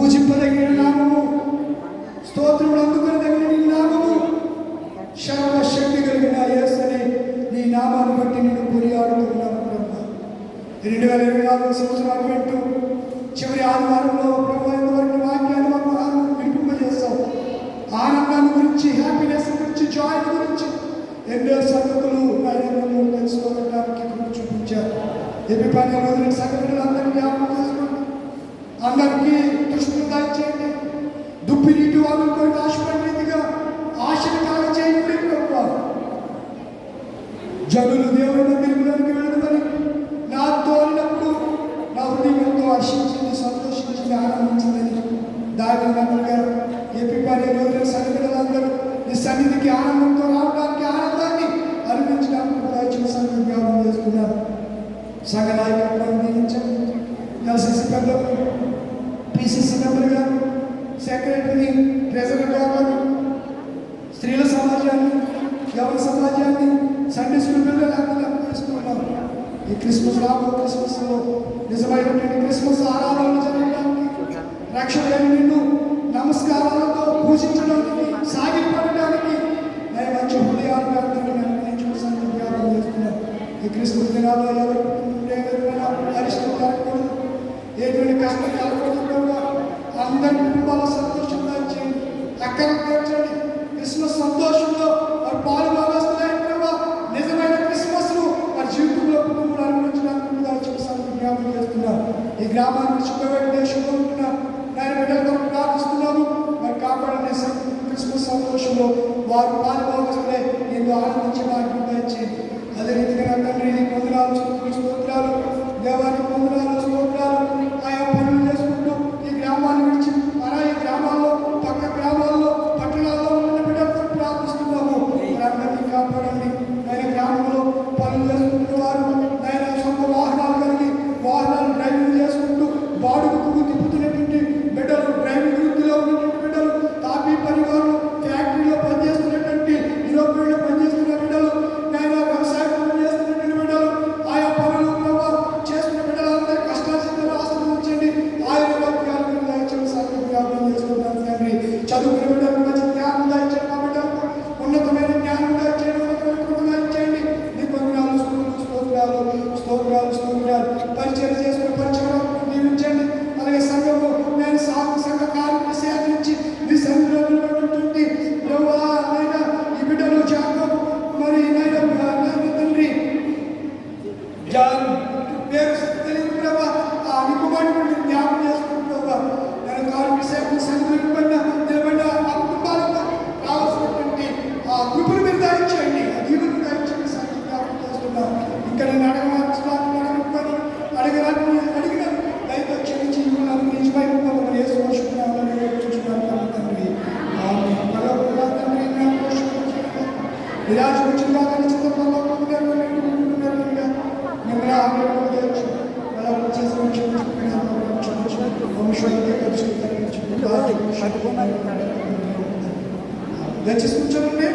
పూజింపదగిన నామము, స్తోత్రములు అందుకొనదగిన నీ నామము, సర్వశక్తి కలిగిన యేసుని నీ నామాన్ని బట్టి నేను కొనియాడుతున్నాను ప్రభు. 2024 సంవత్సరాలు పెట్టు చివరి ఆదివారంలో ప్రభు ఇంతవరకు వాక్యాన్ని మాకు వినిపింపజేస్తాం. ఆనందాన్ని గురించి, హ్యాపీనెస్ గురించి, జాయ్ గురించి ఎన్నో సంగతులు ఆయన తెలుసుకోవడానికి కృప చూపించారు. ఎపిఫానియా రోజున సంఘటనలు అందరికీ జ్ఞాపకం చేసుకోండి. అందరికీ దృష్టిని దాచేయండి. దుప్పి నీటి వాళ్ళతో ఆశపడిన రీతిగా ఆశను కాలచేయండి ప్రభు. జనులు దేవుని మందిరంలోనికి వెళ్ళమని నాతో అన్నప్పుడు నా హృదయం ఎంతో హర్షించింది, సంతోషించింది, ఆనందించిందని దావిగా ఎపిఫానియా రోజున సంఘటనలందరూ నీ సన్నిధికి ఆనందంతో రావడానికి, ఆనందాన్ని అనిపించడానికి దయచిన సంఘం జ్ఞాపకం చేసుకున్నారు. సంఘ నాయకత్వాన్ని నియమించండి. ఎల్సిసి పెద్దలు, పిసిసి మెంబర్ గారు, సెక్రటరీ, ట్రెజరర్ గారు, స్త్రీల సమాజాన్ని, యవన సమాజాన్ని, సండే స్కూల్ పిల్లలు అందరూ అనిపిస్తున్నాం. ఈ క్రిస్మస్ క్రిస్మస్లో నిజమైనటువంటి క్రిస్మస్ ఆరాధనలు జరగడానికి, రక్షణ నిన్ను నమస్కారాలతో పూజించడానికి, సాగిపడడానికి నేను మంచి హృదయాలు నిర్ణయించుకుని జ్ఞాపకం చేస్తున్నాను. ఈ క్రిస్మస్ దినాల్లో ఎవరు అరిష్టం కలగకూడదు, ఎటువంటి కష్టం కలగకూడదు. అందరి కుటుంబాల సంతోషంగా చేయండి, అక్కడ తీర్చండి. క్రిస్మస్ సంతోషంలో వారు పాలు భాగస్తున్నాయి ప్రభావ. నిజమైన క్రిస్మస్ ను వారి జీవితంలో కుటుంబంలో అనుభవించడానికి జ్ఞాపకం చేస్తున్నారు. ఈ గ్రామాన్ని శుభ్రమైన దేశంలో ఉంటున్నారు. నేను బిడ్డలతో ప్రార్థిస్తున్నాము. మరి కాపాడనే క్రిస్మస్ సంతోషంలో వారు పాలు భాగస్తున్నాయి. నేను ఆనందించడానికి దయచేయండి. అదే రీతిగా నా తండ్రి వందనాలు, స్తోత్రాలు, దేవానికి వందనాలు, స్తోత్రాలు. ఆయా పనులు చేసుకుంటూ ఈ గ్రామాన్ని విడిచి ఈ గ్రామాల్లో, పక్క గ్రామాల్లో, పట్టణాల్లో ఉన్న బిడ్డలతో ప్రార్థిస్తున్నాము. అందరినీ కాపాడండి. ఆయన గ్రామంలో పనులు చేసుకుంటున్న వారు ఆయన సొంత వాహనాలు కలిగి వాహనాలు డ్రైవింగ్ చేసుకుంటూ బాడుగుకు తిప్పుతున్నటువంటి బిడ్డలు, డ్రైవింగ్ వృత్తిలో ఉన్నటువంటి బిడ్డలు, తాపీ పరివారులు, ఫ్యాక్టరీలో పనిచేస్తున్నటువంటి, యూరోపియన్లో పనిచేస్తున్న బిడ్డలు, నేను వ్యవసాయ పనులు చేస్తున్నటువంటి బిడ్డలు, ఆయా పనులు చేస్తున్న బిడ్డలందరూ కష్టాలు ఆశ్రయించండి. ఆయన వాక్యాలను దయచేసి సాధ్యం జ్ఞాపకం చేసుకుంటాను తండ్రి. చదువుకునే బిడ్డలకు మంచి జ్ఞానం దయచేయండి. మా బిడ్డలకు ఉన్నతమైన జ్ఞానం దయచేయండి, ఉన్నతమైన కృప దయచేయండి. నీ వందనాలు, స్తోత్రాలు, స్తోత్రాలు, స్తోత్రాలు. పరిచయం చేసుకునే పరిచయం దీవించండి. అలాగే సంఘము నేను సంఘ కార్మిక సేకరించి మీ సంఘంలో ఉన్నటువంటి ఈ బిడ్డలు జాగ్రత్త మరి తండ్రి పేరు తెలియదు ప్రభా. ఆ విప్పబడినటువంటి జ్ఞాపకం చేసుకుంటున్నా. నేను కార్మిక సేవకు సంఘటన నిలబడిన ఆ కుటుంబాలకు కావాల్సినటువంటి ఆ కృపను మీరు దాయించండి, ఆ దీవుని దాయించండి. సంఘం జ్ఞాపకం చేస్తున్నా. ఇంకా నేను అడిగిన దయతో క్షమించి నన్ను నిజమైన తండ్రి విరాజు వచ్చిన దయచేసి కూర్చోండి.